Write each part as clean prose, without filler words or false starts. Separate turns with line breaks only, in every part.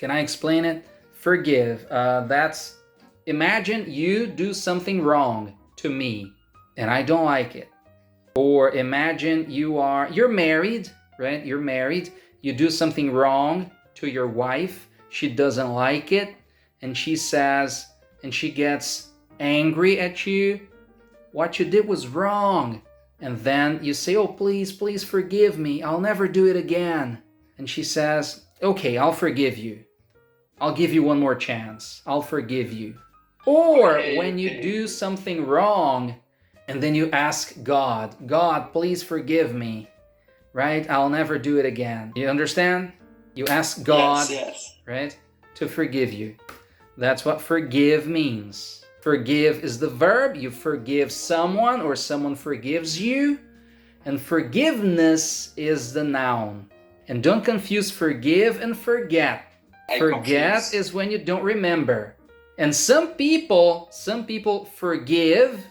Can I explain it? Forgive. Imagine you do something wrong to me and I don't like it. Or imagine you're married, right? You're married. You do something wrong to your wife. She doesn't like it. And she gets angry at you. What you did was wrong. And then you say, oh, please forgive me. I'll never do it again. And she says, okay, I'll forgive you. I'll give you one more chance. I'll forgive you. Or when you do something wrong and then you ask God, God, please forgive me, right? I'll never do it again. You understand? You ask God,
yes.
Right, to forgive you. That's what forgive means. Forgive is the verb. You forgive someone or someone forgives you. And forgiveness is the noun. And don't confuse forgive and forget. Forget is when you don't remember. And some people forgive,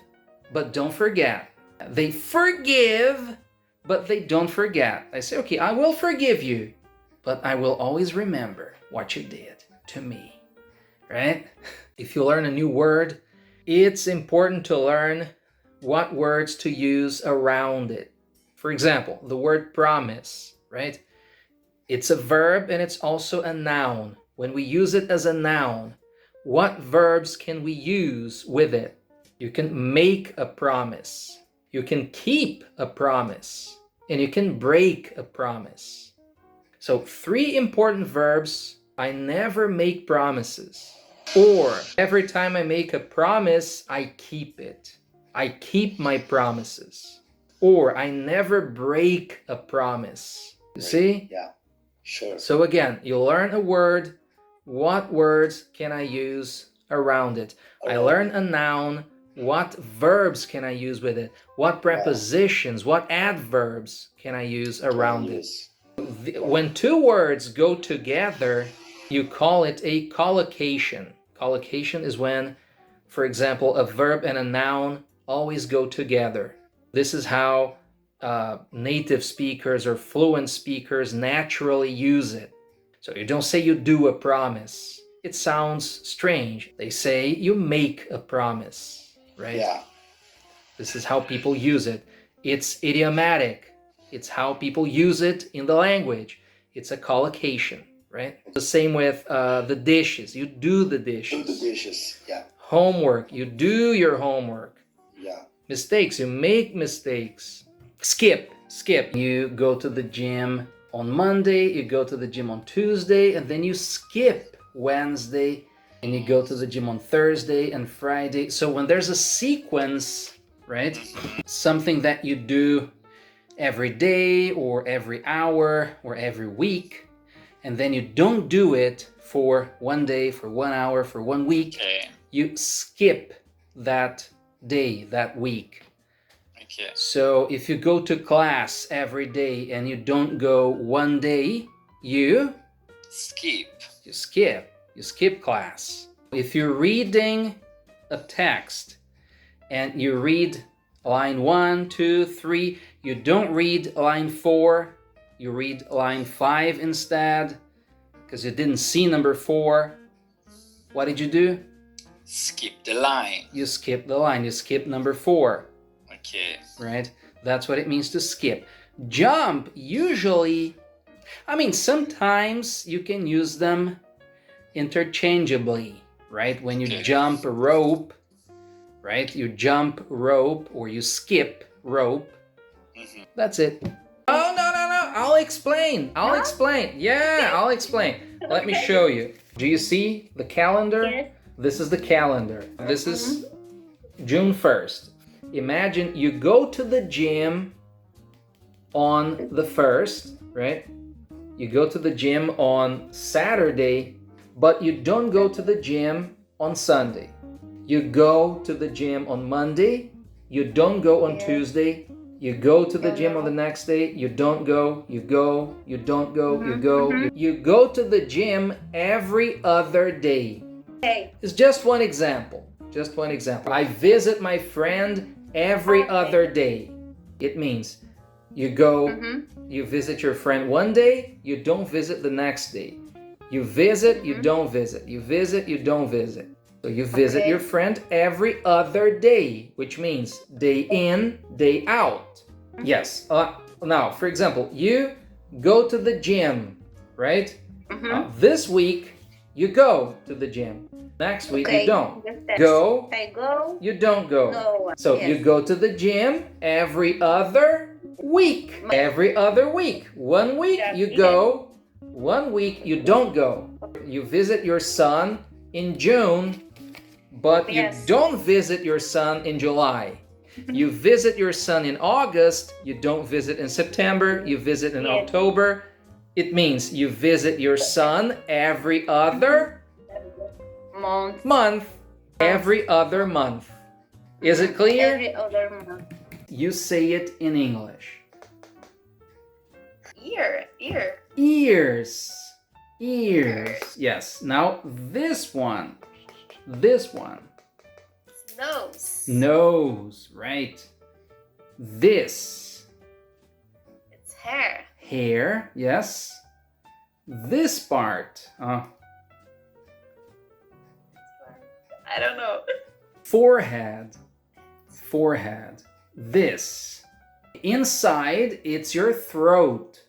but don't forget. They forgive, but they don't forget. They say, okay, I will forgive you, but I will always remember what you did to me, right? If you learn a new word, it's important to learn what words to use around it. For example, the word promise, right? It's a verb and it's also a noun. When we use it as a noun, what verbs can we use with it? You can make a promise. You can keep a promise. And you can break a promise. So 3 important verbs. I never make promises. Or every time I make a promise, I keep it. I keep my promises. Or I never break a promise. You see?
Yeah, sure.
So again, you learn a word. What words can I use around it? I learn a noun. What verbs can I use with it? What prepositions, what adverbs can I use around it? When 2 words go together, you call it a collocation. Collocation is when, for example, a verb and a noun always go together. This is how native speakers or fluent speakers naturally use it. So you don't say you do a promise. It sounds strange. They say you make a promise, right?
Yeah.
This is how people use it. It's idiomatic. It's how people use it in the language. It's a collocation, right? The same with the dishes. You do the dishes.
Do the dishes, yeah.
Homework. You do your homework.
Yeah.
Mistakes. You make mistakes. Skip. You go to the gym on Monday, you go to the gym on Tuesday, and then you skip Wednesday, and you go to the gym on Thursday and Friday. So when there's a sequence, right? Something that you do every day or every hour or every week, and then you don't do it for 1 day, for 1 hour, for 1 week, you skip that day, that week.
Okay.
So if you go to class every day and you don't go 1 day, you
skip.
You skip class. If you're reading a text and you read line 1, 2, 3, you don't read line 4, you read line 5 instead because you didn't see number 4. What did you do?
Skip the line.
You skip the line. You skip number 4.
Okay.
Right? That's what it means to skip. Jump, usually, sometimes you can use them interchangeably, right? When you jump a rope, right? You jump rope or you skip rope. That's it. Oh, no. I'll explain. Yeah, I'll explain. Let me show you. Do you see the calendar?
Yes.
This is the calendar. This is June 1st. Imagine you go to the gym on the 1st, right? You go to the gym on Saturday, but you don't go to the gym on Sunday. You go to the gym on Monday, you don't go on Tuesday, you go to the gym on the next day, you don't go, you go, you don't go, you go. You go to the gym every other day.
Okay.
It's just one example. I visit my friend every other day. It means you go, you visit your friend 1 day, you don't visit the next day. You visit, you don't visit. You visit, you don't visit. So you visit
Okay.
your friend every other day, which means day in, day out. Yes. Now, for example, you go to the gym, right? This week, you go to the gym. Next week, you don't. Go,
I go.
you don't go.
No.
So
Yes.
you go to the gym every other week. Every other week. 1 week
Yeah,
you
yeah.
go, 1 week you don't go. You visit your son in June, but you
Yes.
don't visit your son in July. You visit your son in August, you don't visit in September, you visit in
Yes.
October. It means you visit your son every other
Month.
every other month. Is it clear?
Every other month.
You say it in English.
Ear.
Ears. Yes. Now this one.
Nose.
Nose, right. This.
It's hair.
Hair, yes. This part.
I don't know.
Forehead. This. Inside, it's your throat.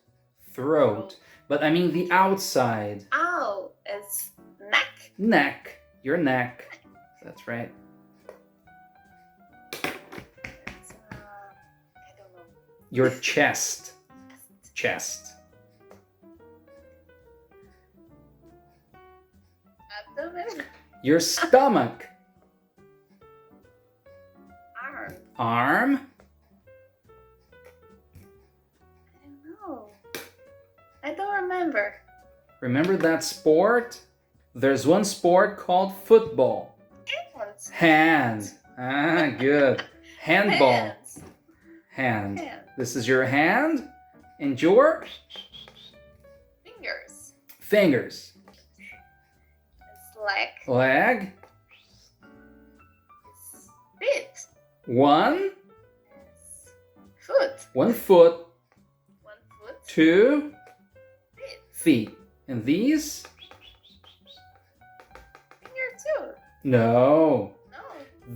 But I mean the outside.
Ow. It's neck.
Neck. Your neck. That's right.
It's, I don't know.
Your chest.
Abdomen.
Your stomach.
Arm.
Arm.
I don't know. I don't remember.
Remember that sport? There's one sport called football. Hand. Ah, good. Handball.
Hands.
Hand.
Hand.
This is your hand and your
Fingers. It's leg.
Leg.
It's feet.
One
It's foot.
foot.
1 foot.
2
Feet.
feet. And these?
Finger too.
No.
No.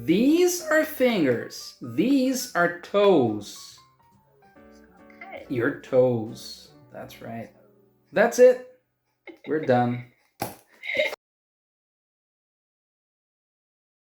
These are fingers. These are toes.
Okay.
Your toes. That's right. That's it. We're done.